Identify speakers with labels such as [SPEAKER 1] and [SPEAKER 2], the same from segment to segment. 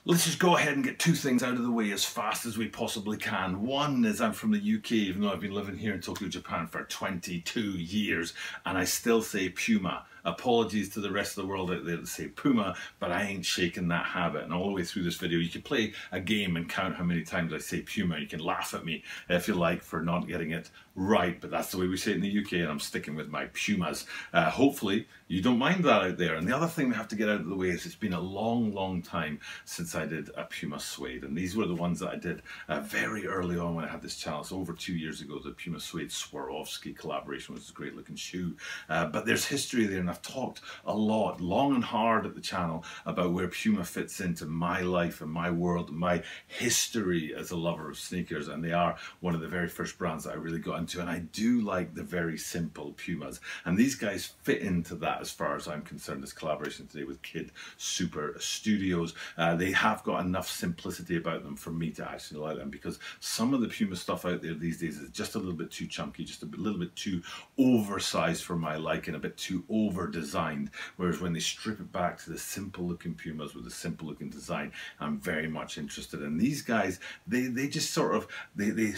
[SPEAKER 1] Let's just go ahead and get two things out of the way as fast as we possibly can. One is I'm from the UK, even though I've been living here in Tokyo, Japan for 22 years, and I still say Puma. Apologies to the rest of the world out there that say Puma, but I ain't shaking that habit. And all the way through this video, you can play a game and count how many times I say Puma. You can laugh at me if you like for not getting it right, but that's the way we say it in the UK, and I'm sticking with my Pumas. Hopefully, you don't mind that out there. And the other thing we have to get out of the way is it's been a long time since I did a Puma Suede, and these were the ones that I did very early on when I had this channel. So over 2 years ago, the Puma Suede Swarovski collaboration, which is a great looking shoe. But there's history there, and I've talked a lot, long and hard at the channel about where Puma fits into my life and my world, and my history as a lover of sneakers, and they are one of the very first brands that I really got into, and I do like the very simple Pumas, and these guys fit into that as far as I'm concerned. This collaboration today with KidSuper Studios, they have got enough simplicity about them for me to actually like them, because some of the Puma stuff out there these days is just a little bit too chunky, just a little bit too oversized for my liking, a bit too over designed, whereas when they strip it back to the simple looking Pumas with a simple looking design, I'm very much interested in. These guys, they just sort of they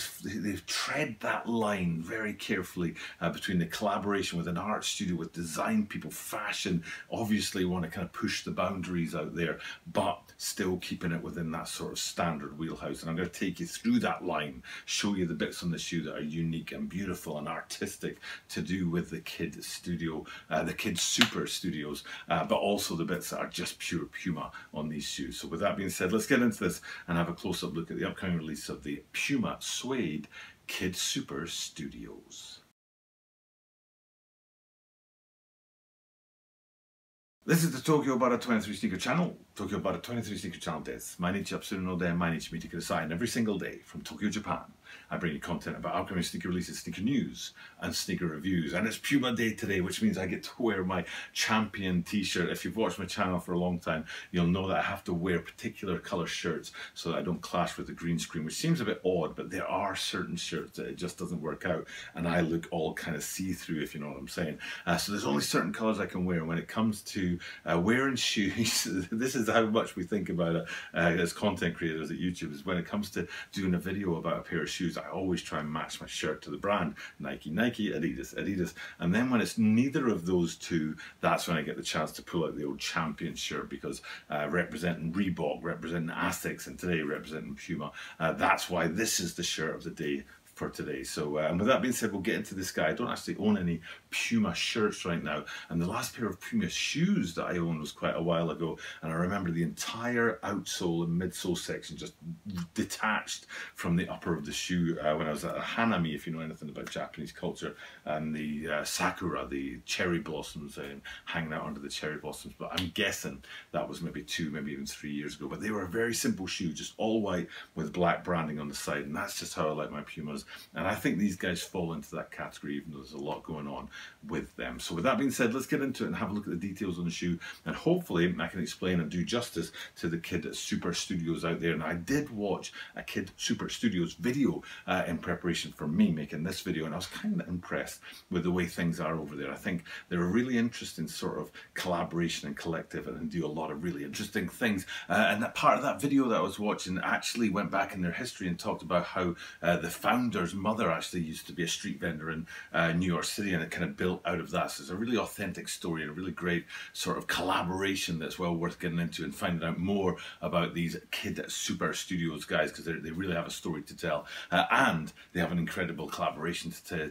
[SPEAKER 1] tread that line very carefully between the collaboration with an art studio, with design people, fashion, obviously want to kind of push the boundaries out there, but still keeping it within that sort of standard wheelhouse. And I'm going to take you through that line, show you the bits on the shoe that are unique and beautiful and artistic to do with the KidSuper Studios, but also the bits that are just pure Puma on these shoes. So with that being said, let's get into this and have a close-up look at the upcoming release of the Puma Suede KidSuper Studios. This is the Tokyo Bara 23 Sneaker Channel. Tokyo Bara 23 Sneaker Channelです。毎日アップするので毎日見てください。And every single day from Tokyo, Japan, I bring you content about upcoming sneaker releases, sneaker news, and sneaker reviews. And it's Puma Day today, which means I get to wear my champion t-shirt. If you've watched my channel for a long time, you'll know that I have to wear particular colour shirts so that I don't clash with the green screen, which seems a bit odd, but there are certain shirts that it just doesn't work out, and I look all kind of see-through, if you know what I'm saying. So there's only certain colours I can wear. When it comes to wearing shoes, this is how much we think about it as content creators at YouTube, is when it comes to doing a video about a pair of shoes, I always try and match my shirt to the brand. Nike, Nike, Adidas, Adidas. And then when it's neither of those two, that's when I get the chance to pull out the old champion shirt, because representing Reebok, representing Asics, and today representing Puma, that's why this is the shirt of the day for today. So and with that being said, we'll get into this guy. I don't actually own any Puma shirts right now, and the last pair of Puma shoes that I owned was quite a while ago, and I remember the entire outsole and midsole section just detached from the upper of the shoe when I was at a Hanami, if you know anything about Japanese culture, and the sakura, the cherry blossoms, hanging out under the cherry blossoms. But I'm guessing that was maybe 2, maybe even 3 years ago. But they were a very simple shoe, just all white with black branding on the side, and that's just how I like my Pumas. And I think these guys fall into that category, even though there's a lot going on with them. So with that being said, let's get into it and have a look at the details on the shoe, and hopefully I can explain and do justice to the KidSuper Studios out there. And I did watch a KidSuper Studios video in preparation for me making this video, and I was kind of impressed with the way things are over there. I think they're a really interesting sort of collaboration and collective, and do a lot of really interesting things. And that part of that video that I was watching actually went back in their history and talked about how the founder's mother actually used to be a street vendor in New York City, and it kind of built out of that. So it's a really authentic story and a really great sort of collaboration that's well worth getting into and finding out more about these KidSuper Studios guys, because they really have a story to tell, and they have an incredible collaboration to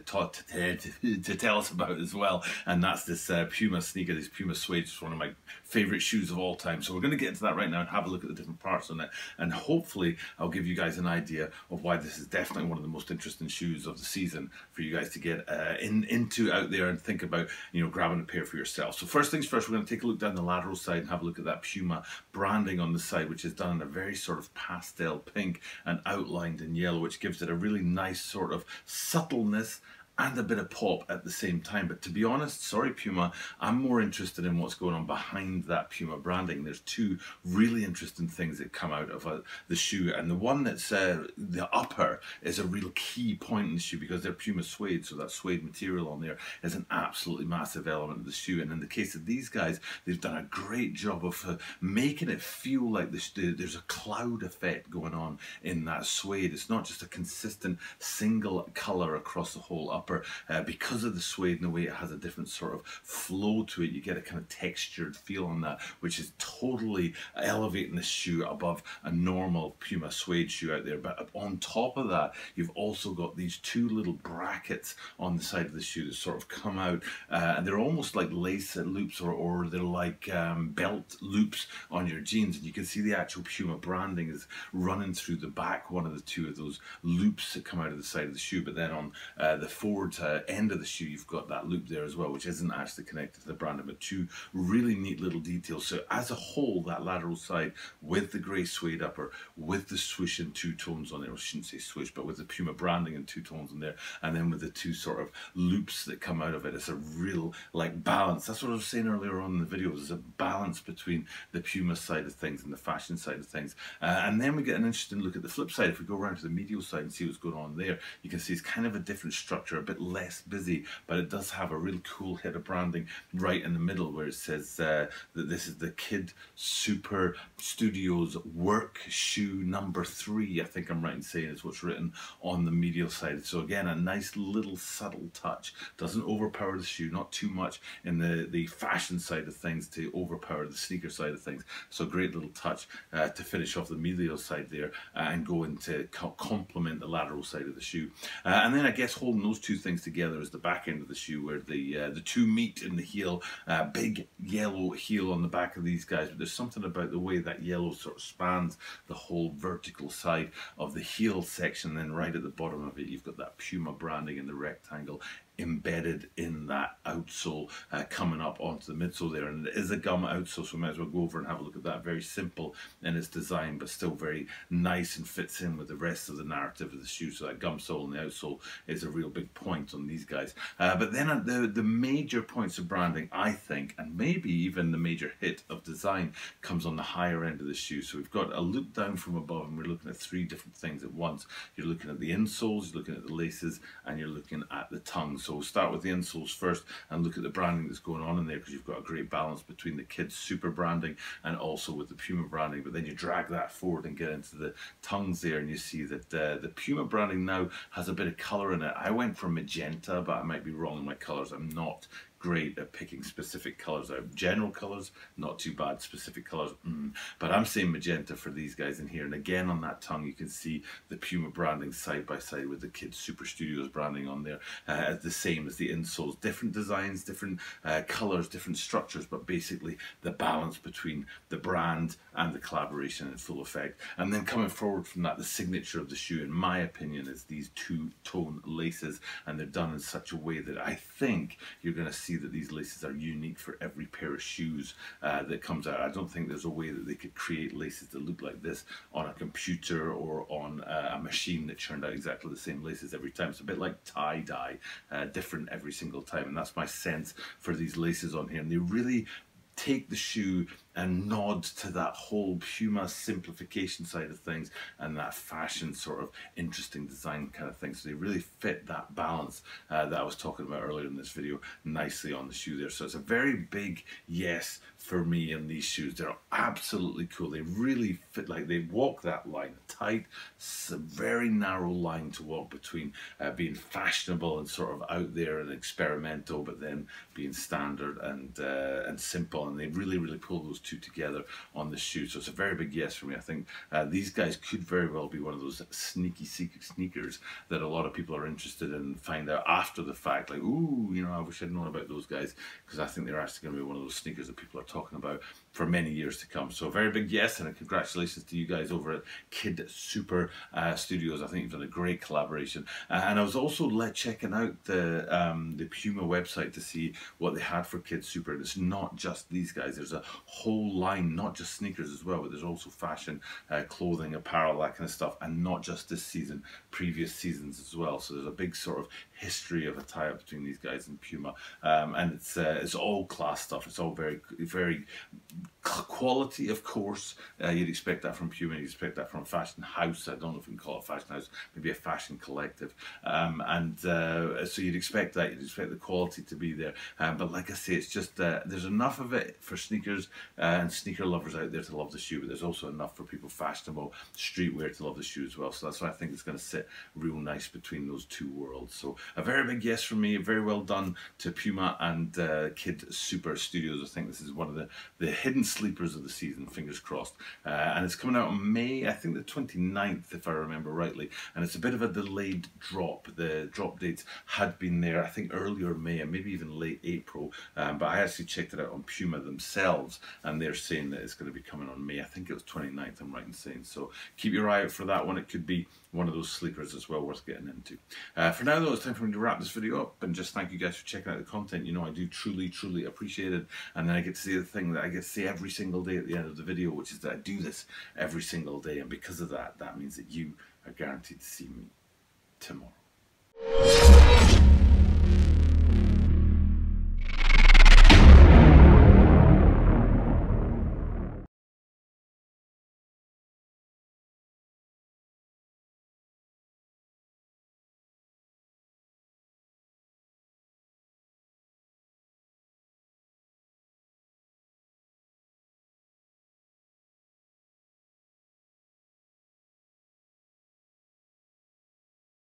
[SPEAKER 1] tell us about as well, and that's this Puma sneaker, this Puma Suede, which is one of my favourite shoes of all time. So we're going to get into that right now and have a look at the different parts on it, and hopefully I'll give you guys an idea of why this is definitely one of the most interesting shoes of the season for you guys to get into out there and think about, you know, grabbing a pair for yourself. So first things first, we're going to take a look down the lateral side and have a look at that Puma branding on the side, which is done in a very sort of pastel pink and outlined in yellow, which gives it a really nice sort of subtleness and a bit of pop at the same time. But to be honest, sorry Puma, I'm more interested in what's going on behind that Puma branding. There's two really interesting things that come out of the shoe, and the one that's the upper is a real key point in the shoe because they're Puma suede, so that suede material on there is an absolutely massive element of the shoe. And in the case of these guys, they've done a great job of making it feel like there's a cloud effect going on in that suede. It's not just a consistent single color across the whole upper. Because of the suede and the way it has a different sort of flow to it, you get a kind of textured feel on that, which is totally elevating the shoe above a normal Puma suede shoe out there. But on top of that, you've also got these two little brackets on the side of the shoe that sort of come out, and they're almost like lace loops, or they're like belt loops on your jeans, and you can see the actual Puma branding is running through the back, one of the two of those loops that come out of the side of the shoe. But then on the forward end of the shoe, you've got that loop there as well, which isn't actually connected to the branding, but two really neat little details. So as a whole, that lateral side with the grey suede upper, with the swoosh in two tones on there, I shouldn't say swoosh, but with the Puma branding in two tones on there, and then with the two sort of loops that come out of it, it's a real like balance. That's what I was saying earlier on in the video, there's a balance between the Puma side of things and the fashion side of things. And then we get an interesting look at the flip side. If we go around to the medial side and see what's going on there, you can see it's kind of a different structure, a bit less busy, but it does have a real cool head of branding right in the middle where it says that this is the KidSuper Studios work shoe number 3. I think I'm right in saying is what's written on the medial side. So again, a nice little subtle touch. Doesn't overpower the shoe, not too much in the fashion side of things to overpower the sneaker side of things. So great little touch to finish off the medial side there and go into complement the lateral side of the shoe. And then I guess holding those two things together is the back end of the shoe where the two meet in the heel. Big yellow heel on the back of these guys, but there's something about the way that yellow sort of spans the whole vertical side of the heel section. Then right at the bottom of it, you've got that Puma branding in the rectangle embedded in that outsole coming up onto the midsole there, and it is a gum outsole, so we might as well go over and have a look at that. Very simple in its design, but still very nice and fits in with the rest of the narrative of the shoe. So that gum sole and the outsole is a real big point on these guys. But then the major points of branding, I think, and maybe even the major hit of design, comes on the higher end of the shoe. So we've got a loop down from above, and we're looking at 3 different things at once. You're looking at the insoles, you're looking at the laces, and you're looking at the tongue. So we'll start with the insoles first and look at the branding that's going on in there, because you've got a great balance between the KidSuper branding and also with the Puma branding. But then you drag that forward and get into the tongues there, and you see that the Puma branding now has a bit of colour in it. I went for magenta, but I might be wrong in my colours. I'm not great at picking specific colours out. General colours, not too bad. Specific colours, but I'm saying magenta for these guys in here. And again, on that tongue, you can see the Puma branding side by side with the KidSuper Studios branding on there, the same as the insoles. Different designs, different colours, different structures, but basically the balance between the brand and the collaboration in full effect. And then coming forward from that, the signature of the shoe, in my opinion, is these 2-tone laces, and they're done in such a way that I think you're going to see that these laces are unique for every pair of shoes that comes out. I don't think there's a way that they could create laces that look like this on a computer or on a machine that churned out exactly the same laces every time. It's a bit like tie-dye, different every single time, and that's my sense for these laces on here. And they really take the shoe and nod to that whole Puma simplification side of things and that fashion sort of interesting design kind of thing. So they really fit that balance that I was talking about earlier in this video nicely on the shoe there. So it's a very big yes for me in these shoes. They're absolutely cool. They really fit, like they walk that line, a tight, very narrow line to walk between being fashionable and sort of out there and experimental, but then being standard and simple. And they really pull those two together on the shoe. So it's a very big yes for me. I think these guys could very well be one of those sneaky sneakers that a lot of people are interested in, find out after the fact, like, ooh, you know, I wish I'd known about those guys, because I think they're actually going to be one of those sneakers that people are talking about for many years to come. So a very big yes, and a congratulations to you guys over at KidSuper Studios. I think you've done a great collaboration. And I was also checking out the Puma website to see what they had for KidSuper, and it's not just these guys. There's a whole line, not just sneakers as well, but there's also fashion, clothing, apparel, that kind of stuff, and not just this season, previous seasons as well. So there's a big sort of history of a tie-up between these guys and Puma, and it's all class stuff. It's all very, very quality, of course. You'd expect that from Puma. You'd expect that from a fashion house. I don't know if we can call it a fashion house, maybe a fashion collective. So you'd expect that. You'd expect the quality to be there. But like I say, it's just there's enough of it for sneakers and sneaker lovers out there to love the shoe, but there's also enough for people fashionable streetwear to love the shoe as well. So that's why I think it's going to sit real nice between those two worlds. So a very big yes from me. Very well done to Puma and KidSuper Studios. I think this is one of the hidden sleepers of the season, fingers crossed. And it's coming out on May, I think the 29th, if I remember rightly. And it's a bit of a delayed drop. The drop dates had been there, I think, earlier May and maybe even late April. But I actually checked it out on Puma themselves, and they're saying that it's going to be coming on May. I think it was 29th, I'm right in saying. So keep your eye out for that one. It could be one of those sleepers as well, worth getting into. For now, though, it's time for me to wrap this video up and just thank you guys for checking out the content. You know, I do truly, truly appreciate it. And then I get to say the thing that I get to say every single day at the end of the video, which is that I do this every single day. And because of that, that means that you are guaranteed to see me tomorrow.